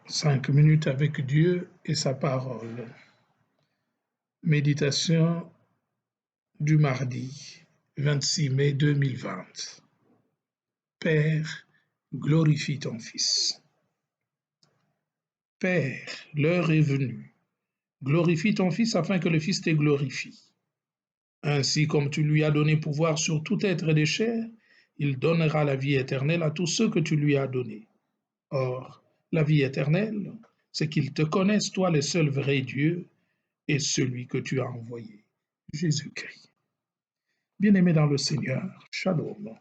5 minutes avec Dieu et sa parole. Méditation du mardi 26 mai 2020. Père, glorifie ton Fils. Père, l'heure est venue. Glorifie ton Fils afin que le Fils te glorifie. Ainsi comme tu lui as donné pouvoir sur tout être de chair, il donnera la vie éternelle à tous ceux que tu lui as donnés. Or, la vie éternelle, c'est qu'ils te connaissent, toi le seul vrai Dieu, et celui que tu as envoyé, Jésus-Christ. Bien-aimés dans le Seigneur, Shalom.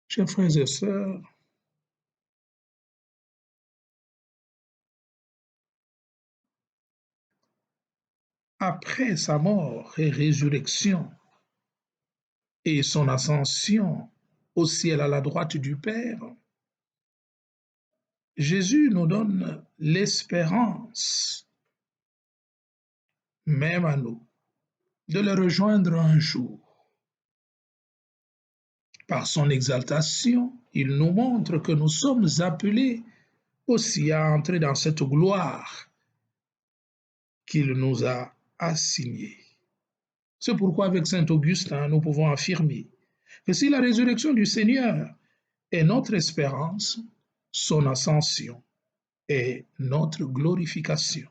Chers frères et sœurs, après sa mort et résurrection et son ascension au ciel à la droite du Père, Jésus nous donne l'espérance, même à nous, de le rejoindre un jour. Par son exaltation, il nous montre que nous sommes appelés aussi à entrer dans cette gloire qu'il nous a assignée. C'est pourquoi avec saint Augustin, nous pouvons affirmer que si la résurrection du Seigneur est notre espérance, son ascension est notre glorification.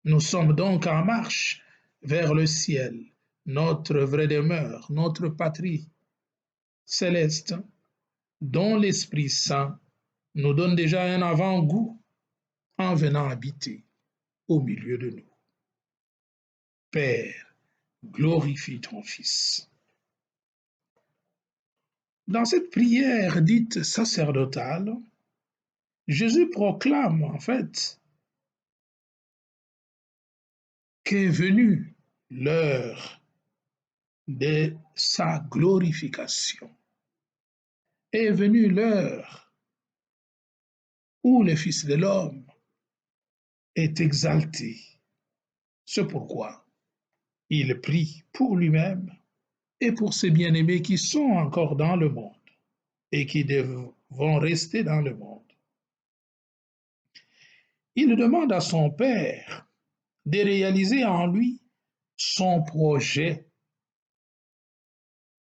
Nous sommes donc en marche vers le ciel, notre vraie demeure, notre patrie céleste, dont l'Esprit Saint nous donne déjà un avant-goût en venant habiter au milieu de nous. Père, glorifie ton Fils. Dans cette prière dite sacerdotale, Jésus proclame en fait qu'est venue l'heure de sa glorification. Est venue l'heure où le Fils de l'homme est exalté. C'est pourquoi il prie pour lui-même et pour ses bien-aimés qui sont encore dans le monde et qui vont rester dans le monde. Il demande à son Père de réaliser en lui son projet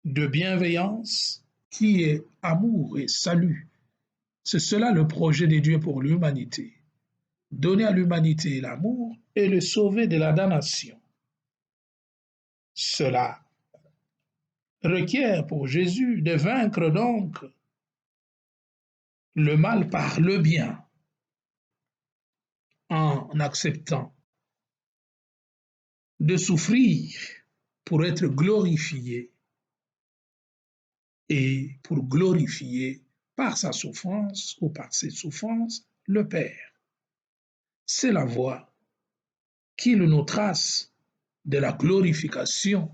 de bienveillance qui est amour et salut. C'est cela le projet de Dieu pour l'humanité. Donner à l'humanité l'amour et le sauver de la damnation. Cela requiert pour Jésus de vaincre donc le mal par le bien en acceptant de souffrir pour être glorifié et pour glorifier par sa souffrance ou par ses souffrances le Père. C'est la voie qu'il nous trace de la glorification.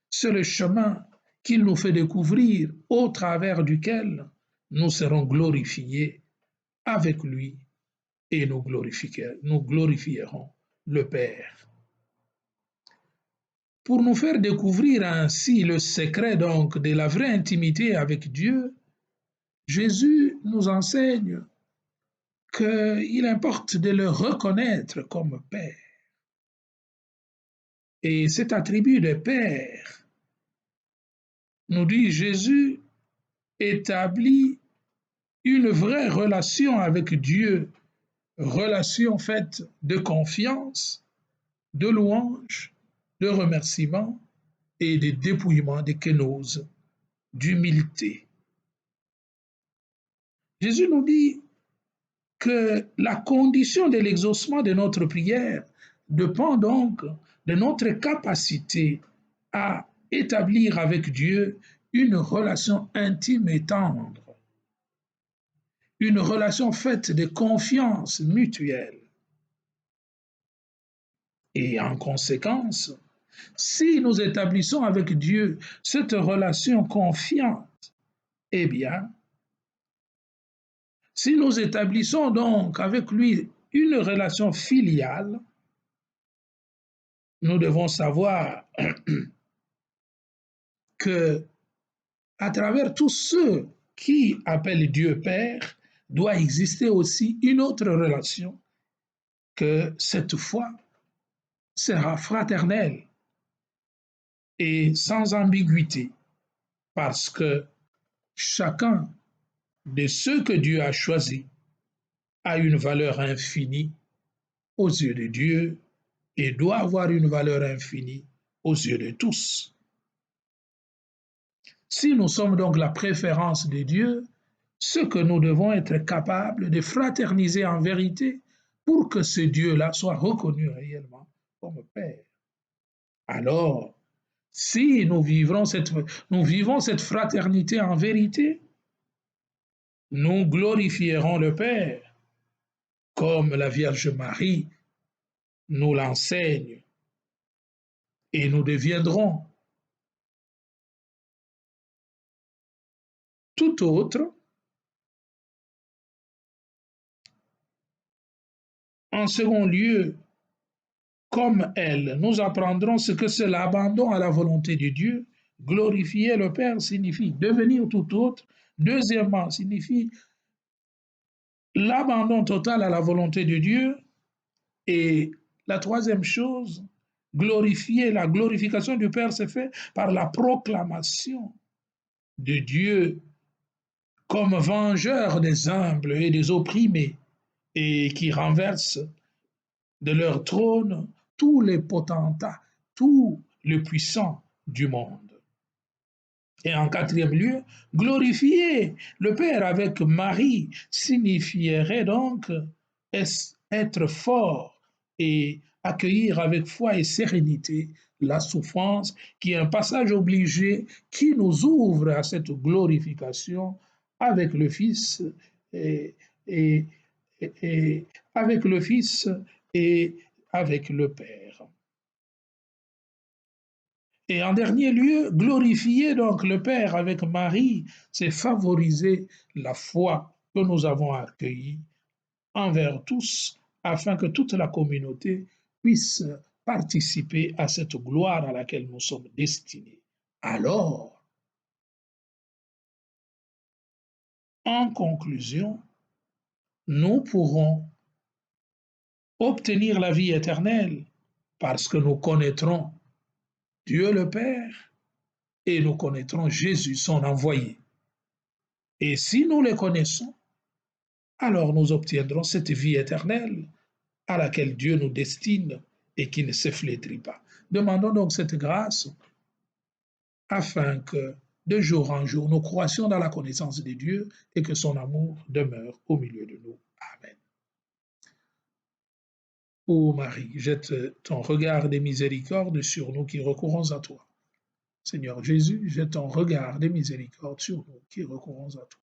C'est le chemin qu'il nous fait découvrir au travers duquel nous serons glorifiés avec lui et nous glorifierons le Père. Pour nous faire découvrir ainsi le secret donc de la vraie intimité avec Dieu, Jésus nous enseigne qu'il importe de le reconnaître comme Père. Et cet attribut de Père, nous dit Jésus, établit une vraie relation avec Dieu, relation faite de confiance, de louange, de remerciement et de dépouillement, de kénose, d'humilité. Jésus nous dit que la condition de l'exaucement de notre prière dépend donc de notre capacité à établir avec Dieu une relation intime et tendre, une relation faite de confiance mutuelle. Et en conséquence, si nous établissons avec Dieu cette relation confiante, eh bien, si nous établissons donc avec lui une relation filiale, nous devons savoir que à travers tous ceux qui appellent Dieu Père, doit exister aussi une autre relation que cette fois sera fraternelle et sans ambiguïté, parce que chacun de ceux que Dieu a choisis a une valeur infinie aux yeux de Dieu et doit avoir une valeur infinie aux yeux de tous. Si nous sommes donc la préférence de Dieu, ce que nous devons être capables de fraterniser en vérité pour que ce Dieu-là soit reconnu réellement comme Père. Alors, si nous vivons cette fraternité en vérité, nous glorifierons le Père comme la Vierge Marie nous l'enseigne et nous deviendrons tout autre. En second lieu, comme elle, nous apprendrons ce que c'est l'abandon à la volonté de Dieu. Glorifier le Père signifie devenir tout autre. Deuxièmement, signifie l'abandon total à la volonté de Dieu. Et la troisième chose, la glorification du Père se fait par la proclamation de Dieu comme vengeur des humbles et des opprimés et qui renverse de leur trône tous les potentats, tous les puissants du monde. Et en quatrième lieu, glorifier le Père avec Marie signifierait donc être fort et accueillir avec foi et sérénité la souffrance, qui est un passage obligé qui nous ouvre à cette glorification avec le Fils et, et, et avec le Fils et avec le Père. Et en dernier lieu, glorifier donc le Père avec Marie, c'est favoriser la foi que nous avons accueillie envers tous, afin que toute la communauté puisse participer à cette gloire à laquelle nous sommes destinés. Alors, en conclusion, nous pourrons obtenir la vie éternelle parce que nous connaîtrons Dieu le Père et nous connaîtrons Jésus, son envoyé. Et si nous les connaissons, alors nous obtiendrons cette vie éternelle à laquelle Dieu nous destine et qui ne se flétrit pas. Demandons donc cette grâce afin que de jour en jour nous croissions dans la connaissance de Dieu et que son amour demeure au milieu de nous. Amen. Ô Marie, jette ton regard de miséricorde sur nous qui recourons à toi. Seigneur Jésus, jette ton regard de miséricorde sur nous qui recourons à toi.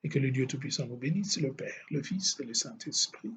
Et que le Dieu Tout-Puissant nous bénisse, le Père, le Fils et le Saint-Esprit.